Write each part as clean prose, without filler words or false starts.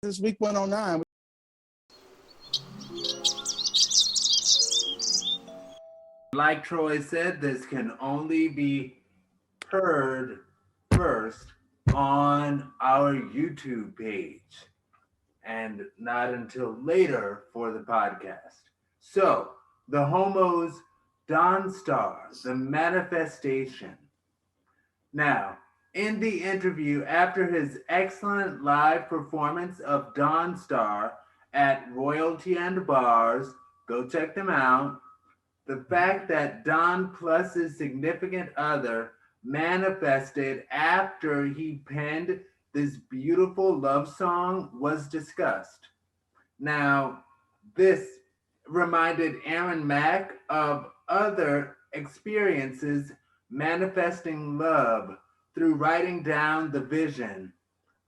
This week 109. Like Troy said, this can only be heard first on our YouTube page and not until later for the podcast. So, the Homos Dawn Star, the manifestation. Now, in the interview after his excellent live performance of Dawn Star at Royalty and Bars, go check them out. The fact that Don plus his significant other manifested after he penned this beautiful love song was discussed. Now, this reminded Aaron Mack of other experiences manifesting love through writing down the vision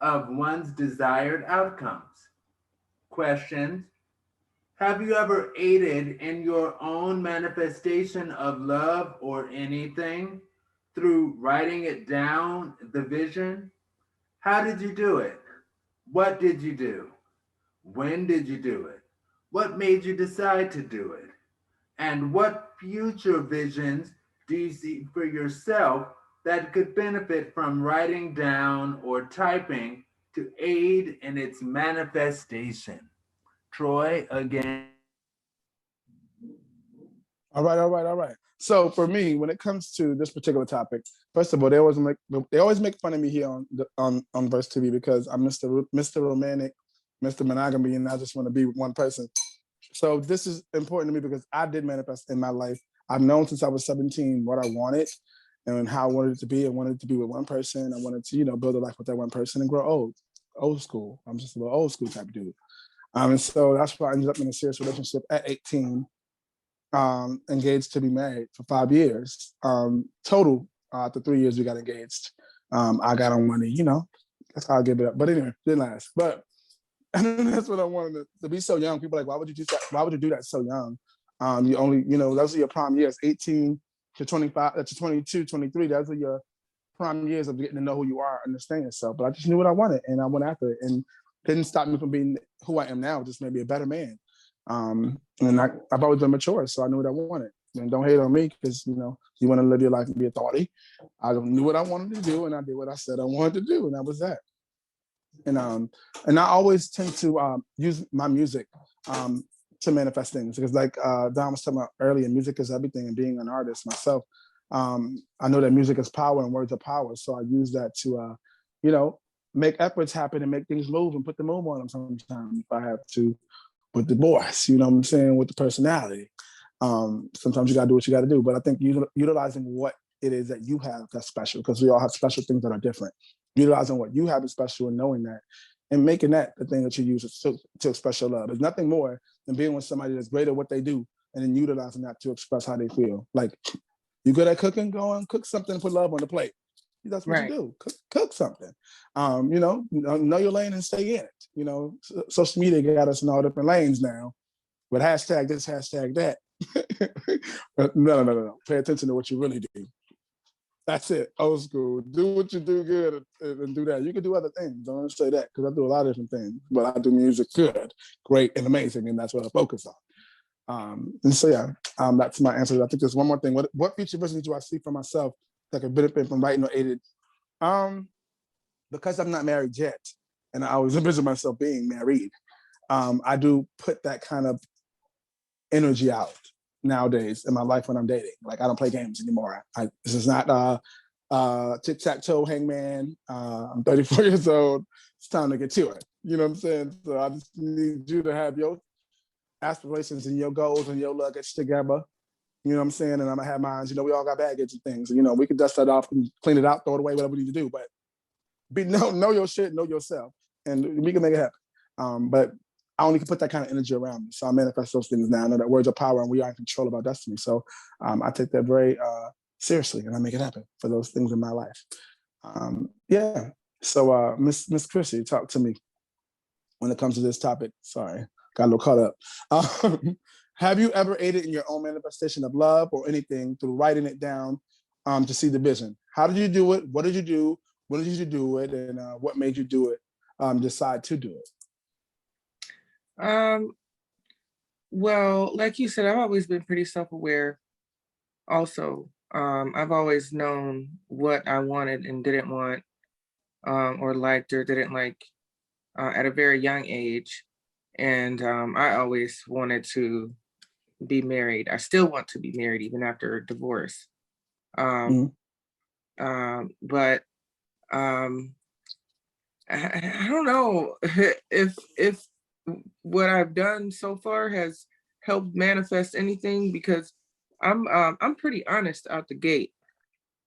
of one's desired outcomes. Questions: have you ever aided in your own manifestation of love or anything through writing it down, the vision? How did you do it? What did you do? When did you do it? What made you decide to do it? And what future visions do you see for yourself that could benefit from writing down or typing to aid in its manifestation? Troy, again. All right. So for me, when it comes to this particular topic, first of all, they always make fun of me here on Verse TV because I'm Mr. Romantic, Mr. Monogamy, and I just want to be with one person. So this is important to me because I did manifest in my life. I've known since I was 17 what I wanted and how I wanted it to be. I wanted it to be with one person. I wanted to, build a life with that one person and grow old school. I'm just a little old school type of dude. And so that's why I ended up in a serious relationship at 18, engaged to be married for 5 years. Total, after 3 years, we got engaged. I got on money, that's how I give it up. But anyway, didn't last. But and that's what I wanted to be so young. People are like, why would you do that? Why would you do that so young? You only, those are your prime years, 18 to 25, to 22, 23. Those are your prime years of getting to know who you are, understand yourself. But I just knew what I wanted and I went after it. And didn't stop me from being who I am now, just maybe a better man. And I've always been mature, so I knew what I wanted. And don't hate on me because, you want to live your life and be authority. I knew what I wanted to do and I did what I said I wanted to do, and that was that. And I always tend to use my music to manifest things because, like Don was talking about earlier, music is everything. And being an artist myself, I know that music is power and words are power. So I use that to, make efforts happen and make things move and put the move on them sometimes if I have to with the voice, what I'm saying, with the personality. Sometimes you got to do what you got to do. But I think utilizing what it is that you have that's special, because we all have special things that are different. Utilizing what you have is special and knowing that and making that the thing that you use to express your love. There's nothing more than being with somebody that's great at what they do and then utilizing that to express how they feel. Like, you good at cooking? Go on, cook something, put love on the plate. That's what you do. Cook something. Know your lane and stay in it. Social media got us in all different lanes now with hashtag this, hashtag that. No. Pay attention to what you really do. That's it. Old school. Do what you do good and do that. You can do other things. Don't say that because I do a lot of different things. But I do music good, great, and amazing, and that's what I focus on. And so, yeah, that's my answer. I think there's one more thing. What future visions do I see for myself that could benefit from writing or aided? Because I'm not married yet, and I always envision myself being married, I do put that kind of energy out nowadays in my life when I'm dating. Like, I don't play games anymore. This is not tic-tac-toe, hangman. I'm 34 years old. It's time to get to it. You know what I'm saying? So I just need you to have your aspirations and your goals and your luggage together. You know what I'm saying? And I'm gonna have mine. We all got baggage and things. We can dust that off and clean it out, throw it away, whatever we need to do. But know your shit, know yourself, and we can make it happen. But I only can put that kind of energy around me. So I manifest those things now. I know that words are power and we are in control of our destiny. So I take that very seriously and I make it happen for those things in my life. Yeah. So Miss Chrissy, talk to me when it comes to this topic. Sorry, got a little caught up. Have you ever aided in your own manifestation of love or anything through writing it down to see the vision? How did you do it? What did you do? When did you do it? And what made you do it? Decide to do it? Well, like you said, I've always been pretty self-aware also. I've always known what I wanted and didn't want, or liked or didn't like, at a very young age. And I always wanted to be married. I still want to be married even after a divorce. Um, Mhm. but um, I don't know if what I've done so far has helped manifest anything, because I'm pretty honest out the gate.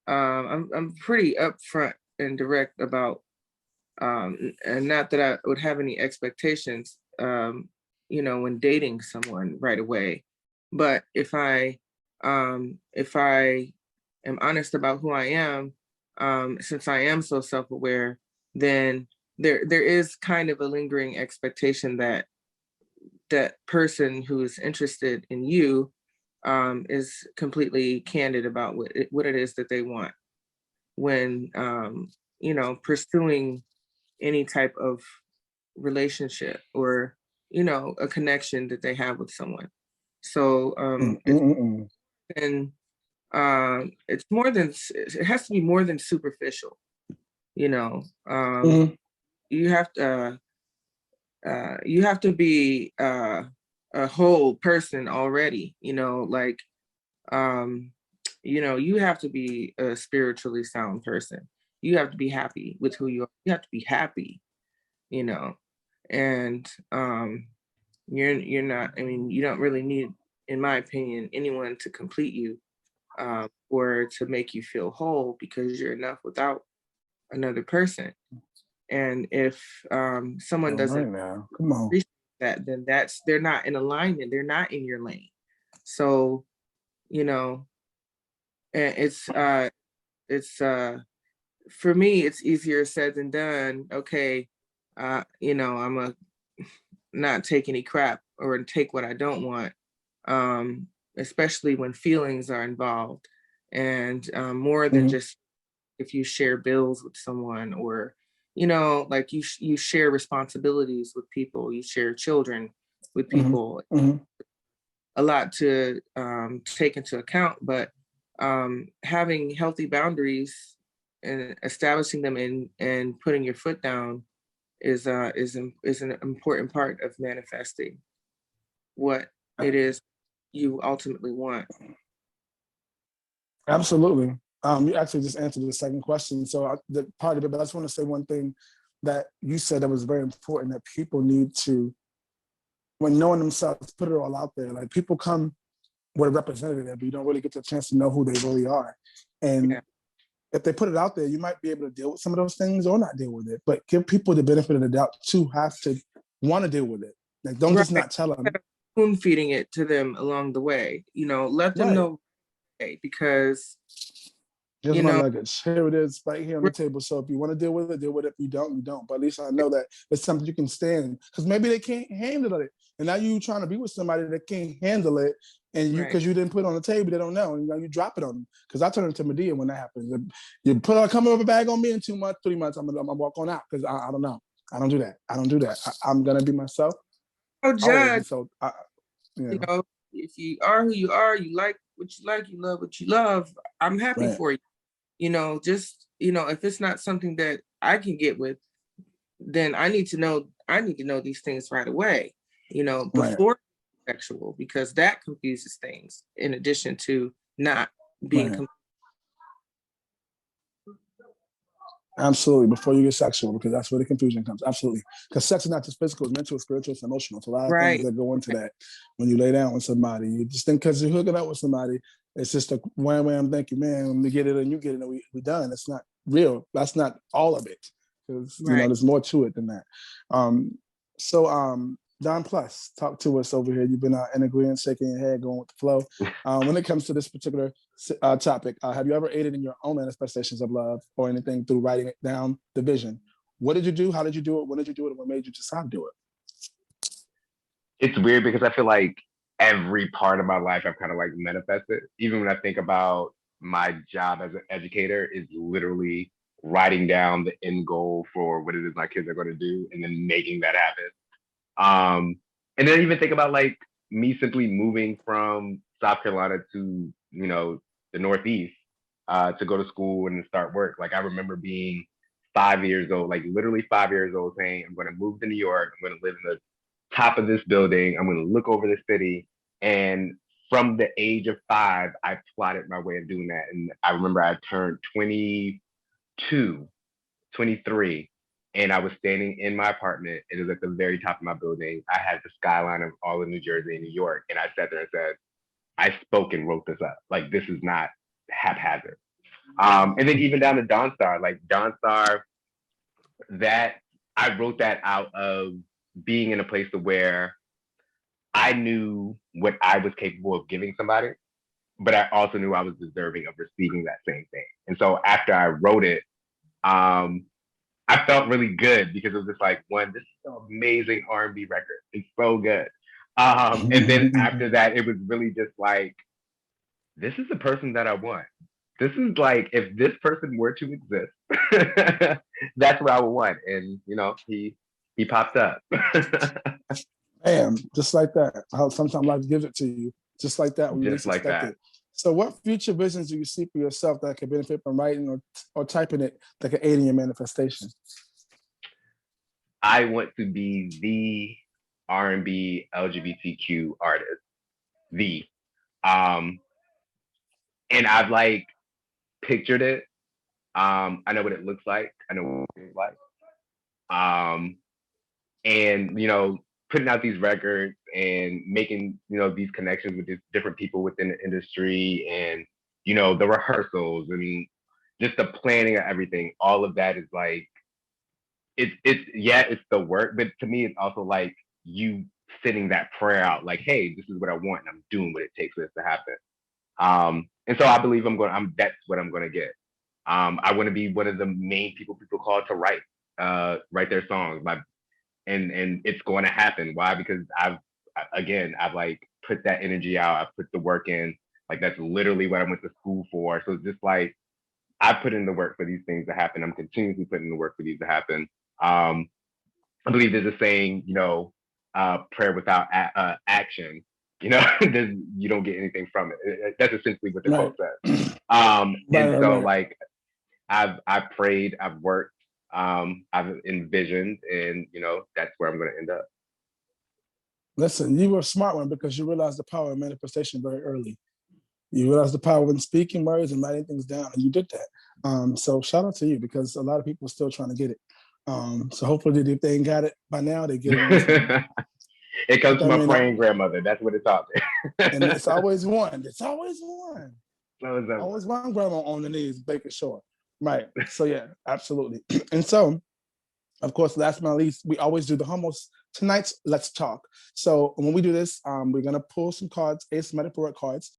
I'm pretty upfront and direct about, and not that I would have any expectations, when dating someone right away. But if I am honest about who I am, since I am so self-aware, then there is kind of a lingering expectation that that person who is interested in you, is completely candid about what it is that they want when, pursuing any type of relationship, or a connection that they have with someone. So Mm, mm, mm, mm. been it's more than it has to be more than superficial. you know um Mhm. you have to you have to be a whole person already, like, um you have to be a spiritually sound person. You have to be happy with who you are. You have to be happy, you know and you're not, I mean, you don't really need, in my opinion, anyone to complete you, or to make you feel whole, because you're enough without another person. And if someone All doesn't right now, come on. appreciate that, then they're not in alignment. They're not in your lane. So, you know, it's for me, it's easier said than done. Okay, I'm a not take any crap or take what I don't want, especially when feelings are involved, and more than Mhm, just if you share bills with someone, or like you share responsibilities with people, you share children with mhm, people. mhm. A lot to take into account, but having healthy boundaries and establishing them and putting your foot down is an important part of manifesting what it is you ultimately want. Absolutely. You actually just answered the second question. So the part of it, but I just want to say one thing that you said that was very important, that people need to, when knowing themselves, put it all out there. Like people come with a representative, but you don't really get the chance to know who they really are. And Yeah, if they put it out there, you might be able to deal with some of those things or not deal with it. But give people the benefit of the doubt to have to want to deal with it. Like don't just right. not tell them. Spoon feeding it to them along the way. Let them Right. know, hey, because Here's you my know, luggage. Here it is, right here on the table. So if you want to deal with it, deal with it. If you don't, you don't. But at least I know that it's something you can stand. Because maybe they can't handle it, and now you trying to be with somebody that can't handle it, and you right. because you didn't put it on the table, they don't know, and you drop it on them. Because I turn into Medea when that happens. You put a come over bag on me in 2 months, 3 months, I'm gonna walk on out because I don't know. I don't do that. I don't do that. I'm gonna be myself No always, judge. and so you You know, know, if you are who you are, you like what you like, you love what you love. I'm happy right, for you. Just if it's not something that I can get with, then I need to know these things right away, right, before sexual, because that confuses things, in addition to not being right. Absolutely, before you get sexual, because that's where the confusion comes. Absolutely. Because sex is not just physical, it's mental, spiritual, it's emotional. It's a lot of things right. that go into that when you lay down with somebody. You just think because you're hooking up with somebody, it's just a wham wham, thank you, man. When we get it and you get it and we done. It's not real. That's not all of it. Because Right. there's more to it than that. Um, so Don Plus, talk to us over here. You've been in agreement, shaking your head, going with the flow. When it comes to this particular topic, have you ever aided in your own manifestations of love or anything through writing it down, the vision? What did you do? How did you do it? When did you do it? What made you decide to do it? It's weird because I feel like every part of my life I've kind of like manifested. Even when I think about my job as an educator, is literally writing down the end goal for what it is my kids are going to do and then making that happen. Um, And then even think about like me simply moving from South Carolina to, the Northeast to go to school and start work. Like I remember being 5 years old, like literally 5 years old, saying, I'm going to move to New York. I'm going to live in the top of this building. I'm going to look over the city. And from the age of 5, I plotted my way of doing that. And I remember I turned 22, 23, and I was standing in my apartment. It was at the very top of my building. I had the skyline of all of New Jersey and New York. And I sat there and said, I spoke and wrote this up. Like, this is not haphazard. And then even down to Dawnstar, like Dawnstar, that I wrote that out of being in a place to where I knew what I was capable of giving somebody, but I also knew I was deserving of receiving that same thing. And so after I wrote it, I felt really good because it was just like, one, this is an amazing R&B record. It's so good. And then after that, it was really just like, this is the person that I want. This is like, if this person were to exist, that's what I would want. And, he popped up. Bam, just like that. How sometimes life gives it to you, just like that when you Just least like expect that. it. So what future visions do you see for yourself that could benefit from writing or typing it that could aid in your manifestation? I want to be the R&B LGBTQ artist. And I've like pictured it. I know what it looks like. I know what it feels like. And putting out these records and making these connections with these different people within the industry, and the rehearsals and just the planning of everything. All of that is like, it's the work, but to me it's also like you sending that prayer out, like, hey, this is what I want, and I'm doing what it takes for this to happen. And so I believe that's what I'm gonna get. I want to be one of the main people call to write their songs. And it's going to happen. Why? Because I've like put that energy out. I've put the work in. Like, that's literally what I went to school for. So it's just like, I put in the work for these things to happen. I'm continuously putting in the work for these to happen. I believe there's a saying, prayer without action, you don't get anything from it. That's essentially what the quote says. So like, I've prayed, I've worked, I've envisioned, and that's where I'm going to end up. Listen, you were a smart one because you realized the power of manifestation very early. You realized the power in speaking words and writing things down, and you did that. So shout out to you, because a lot of people are still trying to get it. So hopefully, if they ain't got it by now, they get it. It comes from my praying grandmother. That's what it's taught me. And it's always one. It's always one. Always one grandma on the knees, making sure. Right. So yeah, absolutely. And so, of course, last but not least, we always do the hummus. Tonight's Let's Talk. So when we do this, we're gonna pull some cards, asymmetric cards,